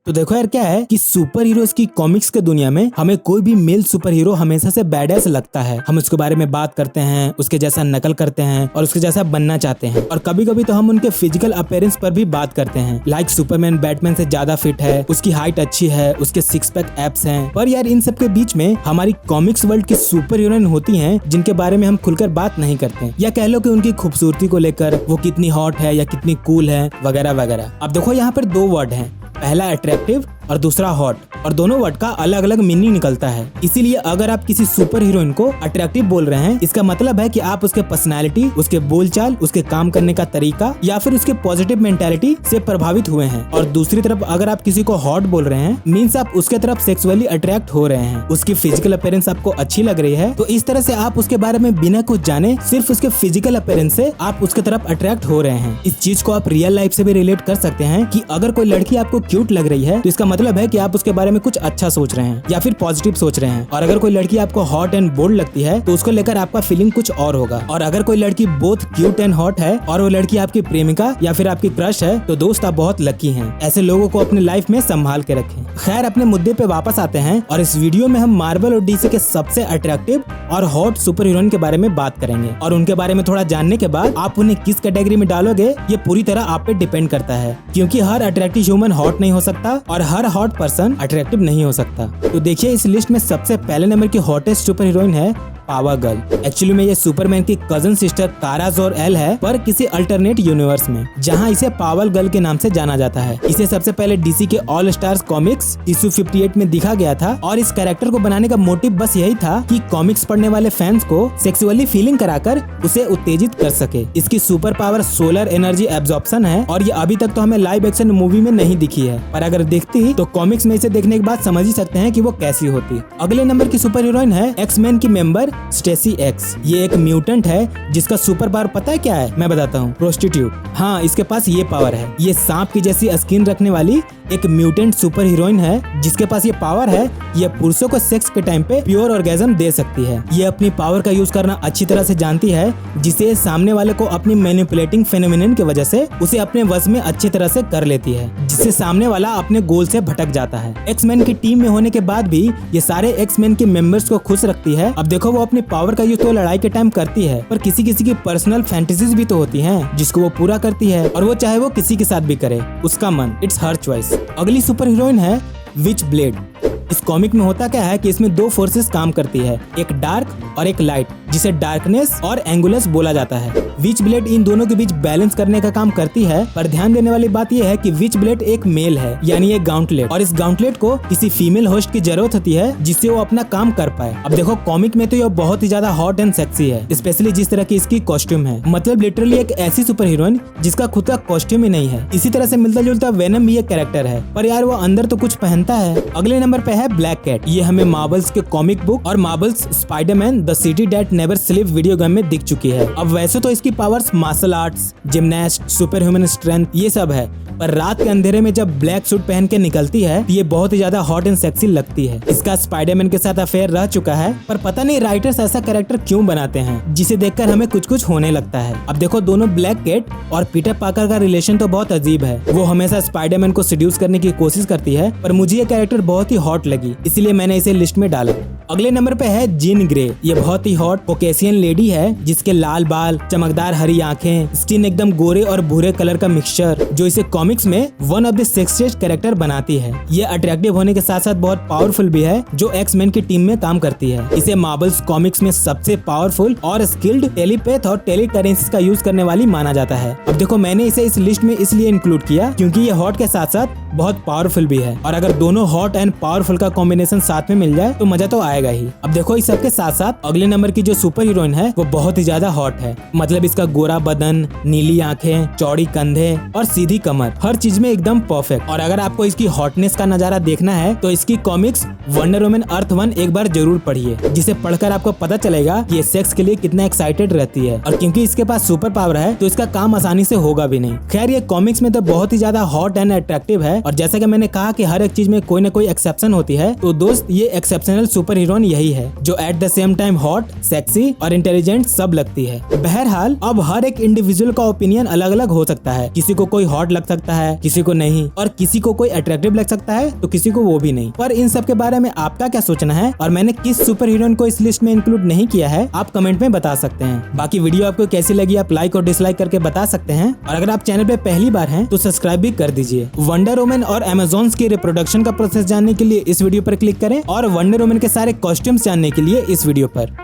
तो देखो यार, क्या है कि सुपर हीरोज की कॉमिक्स के दुनिया में हमें कोई भी मेल सुपर हीरो हमेशा से बैडएस लगता है। हम उसके बारे में बात करते हैं, उसके जैसा नकल करते हैं और उसके जैसा बनना चाहते हैं। और कभी कभी तो हम उनके फिजिकल अपीयरेंस पर भी बात करते हैं, लाइक सुपरमैन बैटमैन से ज्यादा फिट है, उसकी हाइट अच्छी है, उसके सिक्स पैक एब्स हैं। पर यार इन सब के बीच में हमारी कॉमिक्स वर्ल्ड की सुपर हीरोइन होती हैं जिनके बारे में हम खुलकर बात नहीं करते, या कह लो कि उनकी खूबसूरती को लेकर वो कितनी हॉट है या कितनी कूल है वगैरह वगैरह। अब देखो यहाँ पर दो वर्ड हैं, पहला अट्रैक्टिव और दूसरा हॉट, और दोनों वर्ड का अलग अलग मीनिंग निकलता है। इसीलिए अगर आप किसी सुपर हीरोइन को अट्रैक्टिव बोल रहे हैं, इसका मतलब है कि आप उसके पर्सनालिटी, उसके बोलचाल, उसके काम करने का तरीका या फिर उसके पॉजिटिव मेंटालिटी से प्रभावित हुए हैं। और दूसरी तरफ अगर आप किसी को हॉट बोल रहे हैं, मीन्स आप उसके तरफ सेक्सुअली अट्रैक्ट हो रहे हैं, उसकी फिजिकल अपीयरेंस आपको अच्छी लग रही है। तो इस तरह से आप उसके बारे में बिना कुछ जाने सिर्फ उसके फिजिकल अपीयरेंस से आप उसके तरफ अट्रैक्ट हो रहे हैं। इस चीज को आप रियल लाइफ से भी रिलेट कर सकते हैं कि अगर कोई लड़की आपको क्यूट लग रही है तो इसका मतलब है कि आप उसके बारे में कुछ अच्छा सोच रहे हैं या फिर पॉजिटिव सोच रहे हैं। और अगर कोई लड़की आपको हॉट एंड बोल्ड लगती है तो उसको लेकर आपका फीलिंग कुछ और होगा। और अगर कोई लड़की बोथ क्यूट एंड हॉट है और वो लड़की आपकी प्रेमिका या फिर आपकी क्रश है तो दोस्त आप बहुत लकी हैं। ऐसे लोगों को अपने लाइफ में संभाल के रखें। खैर, अपने मुद्दे पे वापस आते हैं और इस वीडियो में हम मार्वल और डीसी के सबसे अट्रैक्टिव और हॉट सुपर हीरोइन के बारे में बात करेंगे। और उनके बारे में थोड़ा जानने के बाद आप उन्हें किस कैटेगरी में डालोगे ये पूरी तरह आप पे डिपेंड करता है, क्योंकि हर अट्रैक्टिव ह्यूमन हॉट नहीं हो सकता और हर हॉट पर्सन अट्रैक्टिव नहीं हो सकता। तो देखिए, इस लिस्ट में सबसे पहले नंबर की हॉटेस्ट सुपर हीरोइन है पावर गर्ल। एक्चुअली में ये सुपरमैन की कजन सिस्टर कारा ज़ोर-एल है, पर किसी अल्टरनेट यूनिवर्स में, जहां इसे पावर गर्ल के नाम से जाना जाता है। इसे सबसे पहले डीसी के ऑल स्टार्स कॉमिक्स इशू 58 में दिखा गया था और इस कैरेक्टर को बनाने का मोटिव बस यही था कि कॉमिक्स पढ़ने वाले फैंस को सेक्सुअली फीलिंग कराकर उसे उत्तेजित कर सके। इसकी super power solar energy absorption है और ये अभी तक तो हमें लाइव एक्शन मूवी में नहीं दिखी है, पर अगर दिखती तो कॉमिक्स में इसे देखने के बाद समझ ही सकते हैं कि वो कैसी होती। अगले नंबर की सुपर हीरोइन है एक्स-मैन की मेंबर स्टेसी एक्स। ये एक म्यूटेंट है जिसका सुपर पावर पता है क्या है? मैं बताता हूँ, प्रोस्टिट्यूट। हाँ, इसके पास ये पावर है। ये सांप की जैसी स्किन रखने वाली एक म्यूटेंट सुपर हीरोइन है जिसके पास ये पावर है। ये पुरुषों को सेक्स के टाइम पे प्योर ऑर्गेजम दे सकती है। ये अपनी पावर का यूज करना अच्छी तरह से जानती है, जिसे सामने वाले को अपनी मैनिपुलेटिंग फेनोमेनन की वजह से उसे अपने वश में अच्छी तरह से कर लेती है, जिससे सामने वाला अपने गोल से भटक जाता है। एक्स-मैन की टीम में होने के बाद भी ये सारे एक्स-मैन के मेंबर्स को खुश रखती है। अब देखो, वो अपनी पावर का यूज तो लड़ाई के टाइम करती है, पर किसी किसी की पर्सनल फैंटेसीज भी तो होती हैं जिसको वो पूरा करती है, और वो चाहे वो किसी के साथ भी करे, उसका मन, इट्स हर चॉइस। अगली सुपर हीरोइन है विच ब्लेड। इस कॉमिक में होता क्या है कि इसमें दो फोर्सेस काम करती है, एक डार्क और एक लाइट, जिसे डार्कनेस और एंगुलस बोला जाता है। विच ब्लेड इन दोनों के बीच बैलेंस करने का काम करती है, पर ध्यान देने वाली बात यह है कि विच ब्लेड एक मेल है, यानी एक गाउंटलेट, और इस गाउंटलेट को किसी फीमेल होस्ट की जरूरत होती है जिससे वो अपना काम कर पाए। अब देखो, कॉमिक में तो ये बहुत ही ज्यादा हॉट एंड सेक्सी है, स्पेशली जिस तरह की इसकी कॉस्ट्यूम है। मतलब लिटरली एक ऐसी सुपर हीरोइन जिसका खुद का कॉस्ट्यूम ही नहीं है। इसी तरह से मिलता जुलता वेनम भी एक कैरेक्टर है, पर यार वो अंदर तो कुछ पहनता है। अगले नंबर पे है ब्लैक कैट। ये हमें मार्वल्स के कॉमिक बुक और Marvel's Spiderman the city that never sleep video game में दिख चुकी है। अब वैसे तो इसकी powers martial arts, gymnast, super human strength ये सब है, पर रात के अंधेरे में जब ब्लैक सूट पहन के निकलती है तो ये बहुत ही ज्यादा हॉट एंड सेक्सी लगती है। इसका स्पाइडरमैन के साथ अफेयर रह चुका है, पर पता नहीं राइटर्स ऐसा कैरेक्टर क्यों बनाते हैं जिसे देखकर हमें कुछ कुछ होने लगता है। अब देखो, दोनों ब्लैक कैट और पीटर पार्कर का रिलेशन तो बहुत अजीब है। वो हमेशा स्पाइडरमैन को सेड्यूस करने की कोशिश करती है, पर मुझे ये कैरेक्टर बहुत ही हॉट लगी, इसलिए मैंने इसे लिस्ट में डाला। अगले नंबर पे है जीन ग्रे। ये बहुत ही हॉट कोकेशियन लेडी है जिसके लाल बाल, चमकदार हरी आंखें, स्किन एकदम गोरे और भूरे कलर का मिक्सचर, जो इसे कॉमिक्स में one of the sexiest character बनाती है। ये अट्रैक्टिव होने के साथ साथ बहुत पावरफुल भी है, जो एक्स-मैन की टीम में काम करती है। इसे मार्वल्स कॉमिक्स में सबसे पावरफुल और स्किल्ड टेलीपैथ और टेलीकरेंसीज का यूज करने वाली माना जाता है। अब देखो, मैंने इसे इस लिस्ट में इसलिए इंक्लूड किया क्योंकि ये हॉट के साथ साथ बहुत पावरफुल भी है, और अगर दोनों हॉट एंड पावरफुल का कॉम्बिनेशन साथ में मिल जाए तो मजा तो आएगा ही। अब देखो, इस सब के साथ साथ अगले नंबर की जो सुपर हीरोइन है वो बहुत ही ज्यादा हॉट है। मतलब इसका गोरा बदन, नीली आंखें, चौड़ी कंधे और सीधी कमर, हर चीज में एकदम परफेक्ट। और अगर आपको इसकी हॉटनेस का नजारा देखना है तो इसकी कॉमिक्स वंडर वुमन अर्थ 1 एक बार जरूर पढ़िए, जिसे पढ़कर आपको पता चलेगा कि ये सेक्स के लिए कितना एक्साइटेड रहती है। और क्योंकि इसके पास सुपर पावर है तो इसका काम आसानी से होगा भी नहीं। खैर, ये कॉमिक्स में तो बहुत ही ज्यादा हॉट एंड अट्रैक्टिव है, और जैसा कि मैंने कहा कि हर एक चीज में कोई ना कोई एक्सेप्शन होती है, तो दोस्त ये एक्सेप्शनल सुपर हीरोइन यही है जो at the same time hot, sexy और इंटेलिजेंट सब लगती है। बहरहाल अब हर एक इंडिविजुअल का ओपिनियन अलग अलग हो सकता है, किसी को कोई हॉट लग सकता है, किसी को नहीं, और किसी को कोई अट्रैक्टिव लग सकता है तो किसी को वो भी नहीं। पर इन सब के बारे में आपका क्या सोचना है और मैंने किस सुपर हीरोइन को इस लिस्ट में इंक्लूड नहीं किया है, आप कमेंट में बता सकते हैं। बाकी वीडियो आपको कैसी लगी आप लाइक और डिसलाइक करके बता सकते हैं, और अगर आप चैनल पे पहली बार हैं तो सब्सक्राइब भी कर दीजिए। वंडर वुमन और अमेज़न्स की रिप्रोडक्शन का प्रोसेस जानने के लिए इस वीडियो पर क्लिक करें और वंडर वुमन के सारे कॉस्ट्यूम्स जानने के लिए इस वीडियो पर।